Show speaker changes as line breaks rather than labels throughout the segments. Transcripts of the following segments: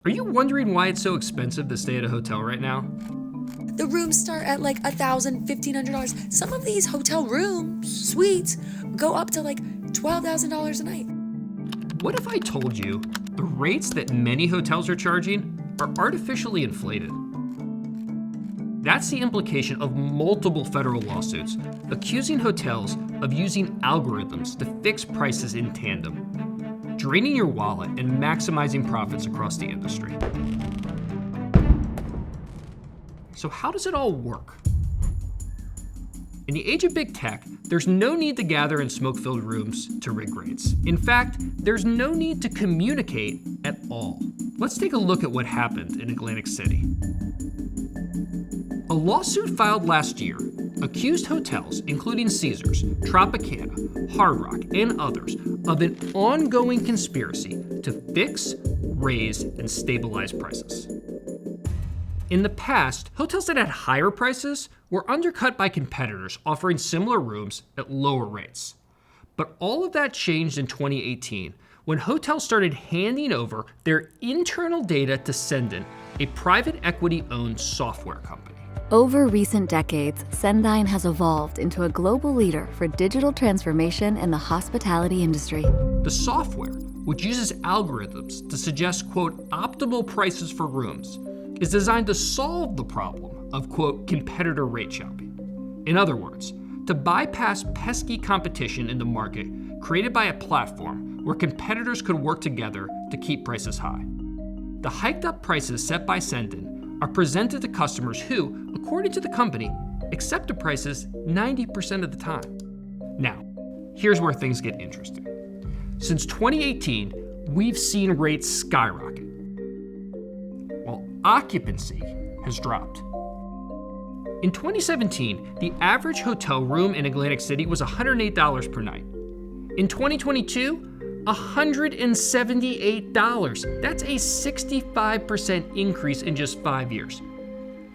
Are you wondering why it's so expensive to stay at a hotel right now?
The rooms start at like $1,000, $1,500. Some of these hotel rooms, suites, go up to like $12,000 a night.
What if I told you the rates that many hotels are charging are artificially inflated? That's the implication of multiple federal lawsuits accusing hotels of using algorithms to fix prices in tandem, draining your wallet and maximizing profits across the industry. So how does it all work? In the age of big tech, there's no need to gather in smoke-filled rooms to rig rates. In fact, there's no need to communicate at all. Let's take a look at what happened in Atlantic City. A lawsuit filed last year accused hotels, including Caesars, Tropicana, Hard Rock, and others, of an ongoing conspiracy to fix, raise, and stabilize prices. In the past, hotels that had higher prices were undercut by competitors offering similar rooms at lower rates. But all of that changed in 2018 when hotels started handing over their internal data to Cendyn, a private equity-owned software company.
Over recent decades, Cendyn has evolved into a global leader for digital transformation in the hospitality industry.
The software, which uses algorithms to suggest, quote, optimal prices for rooms, is designed to solve the problem of, quote, competitor rate shopping. In other words, to bypass pesky competition in the market created by a platform where competitors could work together to keep prices high. The hiked up prices set by Cendyn are presented to customers who, according to the company, accept the prices 90% of the time. Now, here's where things get interesting. Since 2018, we've seen rates skyrocket, while occupancy has dropped. In 2017, the average hotel room in Atlantic City was $108 per night. In 2022, $178. That's a 65% increase in just 5 years.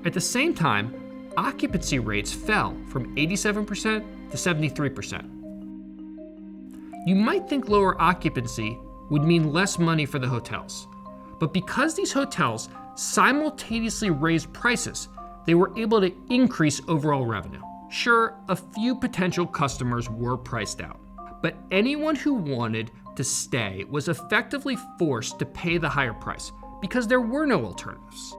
At the same time, occupancy rates fell from 87% to 73%. You might think lower occupancy would mean less money for the hotels, but because these hotels simultaneously raised prices, they were able to increase overall revenue. Sure, a few potential customers were priced out, but anyone who wanted to stay was effectively forced to pay the higher price because there were no alternatives.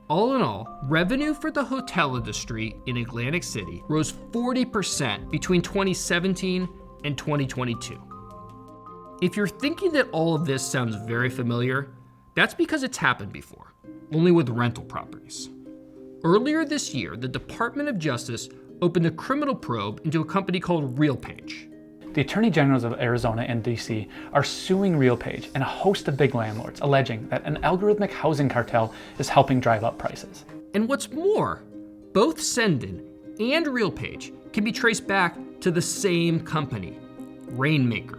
All in all, revenue for the hotel industry in Atlantic City rose 40% between 2017 and 2022. If you're thinking that all of this sounds very familiar, that's because it's happened before, only with rental properties. Earlier this year, the Department of Justice opened a criminal probe into a company called RealPage.
The Attorney Generals of Arizona and DC are suing RealPage and a host of big landlords, alleging that an algorithmic housing cartel is helping drive up prices.
And what's more, both Cendyn and RealPage can be traced back to the same company, Rainmaker.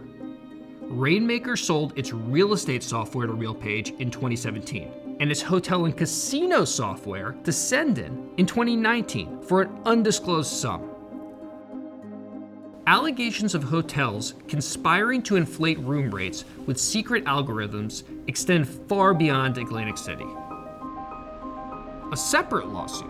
Rainmaker sold its real estate software to RealPage in 2017, and its hotel and casino software to Cendyn in 2019 for an undisclosed sum. Allegations of hotels conspiring to inflate room rates with secret algorithms extend far beyond Atlantic City. A separate lawsuit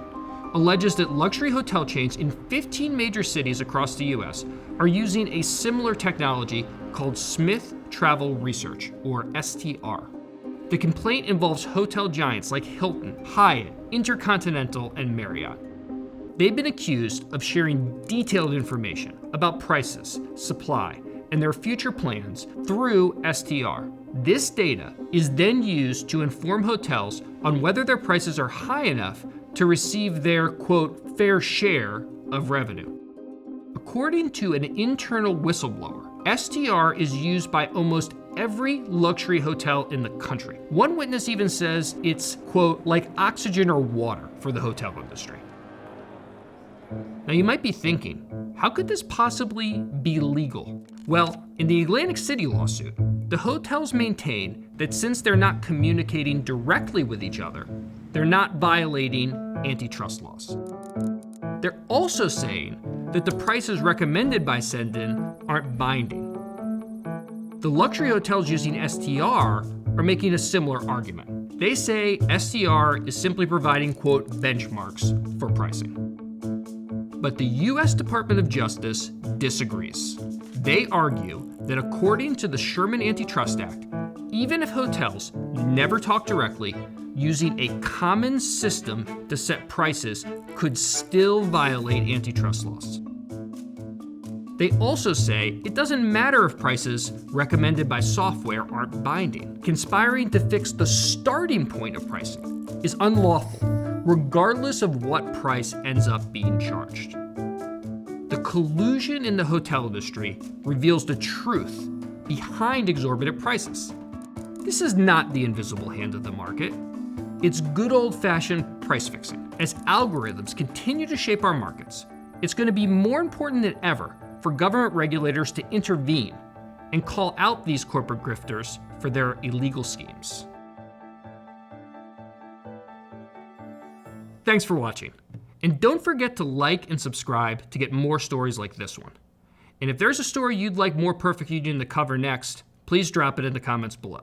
alleges that luxury hotel chains in 15 major cities across the US are using a similar technology called Smith Travel Research, or STR. The complaint involves hotel giants like Hilton, Hyatt, Intercontinental, and Marriott. They've been accused of sharing detailed information about prices, supply, and their future plans through STR. This data is then used to inform hotels on whether their prices are high enough to receive their, quote, fair share of revenue. According to an internal whistleblower, STR is used by almost every luxury hotel in the country. One witness even says it's, quote, like oxygen or water for the hotel industry. Now you might be thinking, how could this possibly be legal? Well, in the Atlantic City lawsuit, the hotels maintain that since they're not communicating directly with each other, they're not violating antitrust laws. They're also saying that the prices recommended by Cendyn aren't binding. The luxury hotels using STR are making a similar argument. They say STR is simply providing, quote, benchmarks for pricing. But the US Department of Justice disagrees. They argue that according to the Sherman Antitrust Act, even if hotels never talk directly, using a common system to set prices could still violate antitrust laws. They also say it doesn't matter if prices recommended by software aren't binding. Conspiring to fix the starting point of pricing is unlawful, regardless of what price ends up being charged. The collusion in the hotel industry reveals the truth behind exorbitant prices. This is not the invisible hand of the market. It's good old-fashioned price fixing. As algorithms continue to shape our markets, it's going to be more important than ever for government regulators to intervene and call out these corporate grifters for their illegal schemes. Thanks for watching. And don't forget to like and subscribe to get more stories like this one. And if there's a story you'd like More Perfect Union to cover next, please drop it in the comments below.